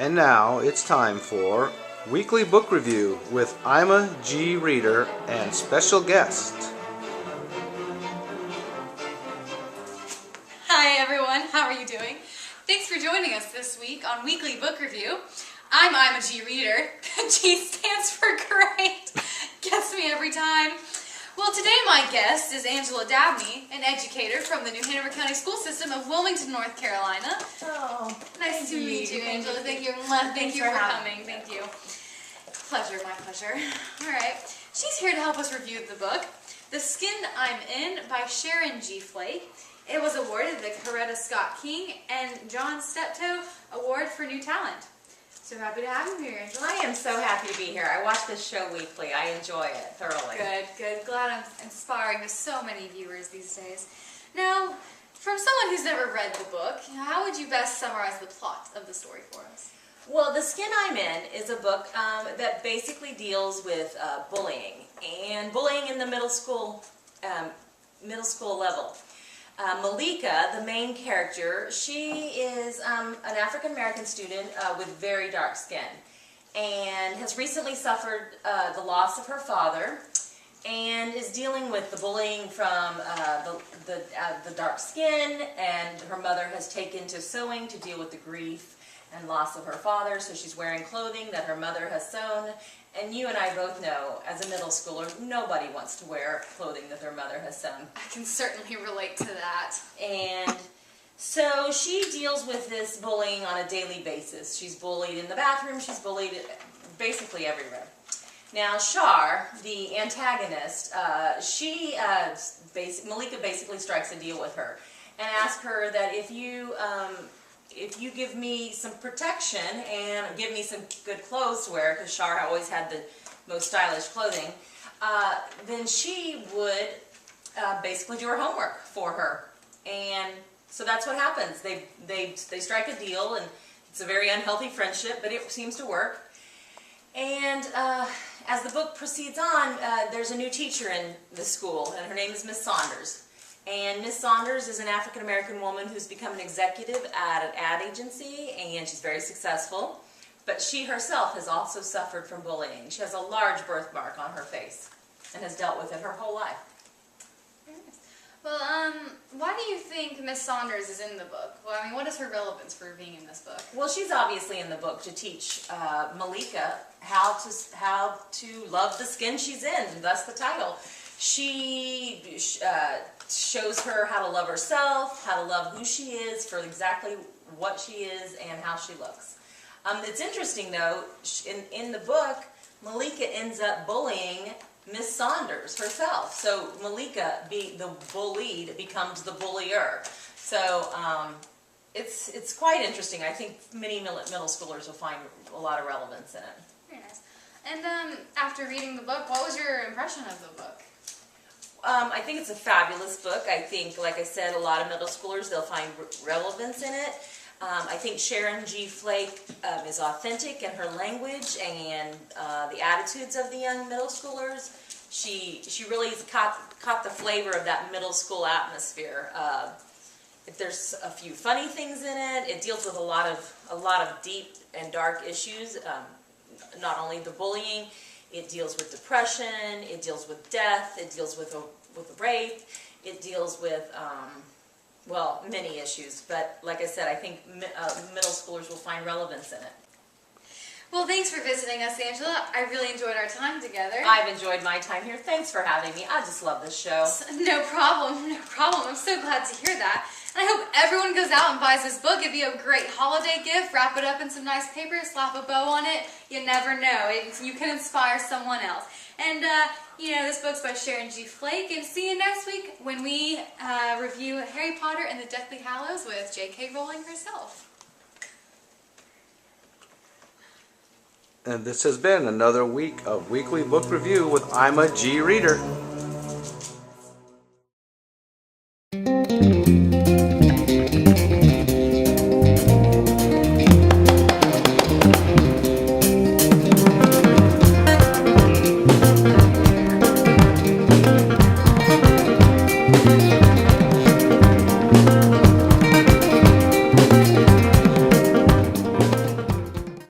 And now it's time for Weekly Book Review with Ima G. Reader and special guest. Hi everyone, how are you doing? Thanks for joining us this week on Weekly Book Review. I'm Ima G. Reader. G stands for great. Gets me every time. Well, today my guest is Angela Dabney, an educator from the New Hanover County School System of Wilmington, North Carolina. Oh, nice to meet you, Angela. Thank you. Thank you for coming. Thank you. Pleasure, my pleasure. All right. She's here to help us review the book, The Skin I'm In by Sharon G. Flake. It was awarded the Coretta Scott King and John Steptoe Award for New Talent. So happy to have you here, Angela. I am so happy to be here. I watch this show weekly. I enjoy it thoroughly. Good, good. Glad I'm inspiring to so many viewers these days. Now, from someone who's never read the book, how would you best summarize the plot of the story for us? Well, The Skin I'm In is a book that basically deals with bullying, and bullying in the middle school level. Malika, the main character, she is an African-American student with very dark skin and has recently suffered the loss of her father and is dealing with the bullying from the dark skin, and her mother has taken to sewing to deal with the grief and loss of her father, so she's wearing clothing that her mother has sewn. And you and I both know, as a middle schooler, nobody wants to wear clothing that their mother has sewn. I can certainly relate to that. And so she deals with this bullying on a daily basis. She's bullied in the bathroom, she's bullied basically everywhere. Now Shar, the antagonist, Malika basically strikes a deal with her and asks her that if you give me some protection and give me some good clothes to wear, because Shar always had the most stylish clothing, then she would basically do her homework for her. And so that's what happens. They strike a deal, and it's a very unhealthy friendship, but it seems to work. And as the book proceeds on, there's a new teacher in the school, and her name is Miss Saunders. And Miss Saunders is an African-American woman who's become an executive at an ad agency, and she's very successful. But she herself has also suffered from bullying. She has a large birthmark on her face and has dealt with it her whole life. Well, why do you think Miss Saunders is in the book? Well, I mean, what is her relevance for being in this book? Well, she's obviously in the book to teach Malika how to love the skin she's in, thus the title. She shows her how to love herself, how to love who she is for exactly what she is and how she looks. It's interesting though, in the book, Malika ends up bullying Miss Saunders herself. So Malika, the bullied, becomes the bullier. So it's quite interesting. I think many middle schoolers will find a lot of relevance in it. Very nice. And after reading the book, what was your impression of the book? I think it's a fabulous book. I think, like I said, a lot of middle schoolers, they'll find relevance in it. I think Sharon G. Flake is authentic in her language and the attitudes of the young middle schoolers. She really has caught the flavor of that middle school atmosphere. There's a few funny things in it. It deals with a lot of deep and dark issues. Not only the bullying. It deals with depression, it deals with death, it deals with rape, it deals with, well, many issues. But like I said, I think middle schoolers will find relevance in it. Well, thanks for visiting us, Angela. I really enjoyed our time together. I've enjoyed my time here. Thanks for having me. I just love this show. No problem, no problem. I'm so glad to hear that. And I hope everyone goes out and buys this book. It'd be a great holiday gift. Wrap it up in some nice paper, slap a bow on it. You never know. You can inspire someone else. And, you know, this book's by Sharon G. Flake. And see you next week when we review Harry Potter and the Deathly Hallows with J.K. Rowling herself. And this has been another week of Weekly Book Review with Ima G. Reader.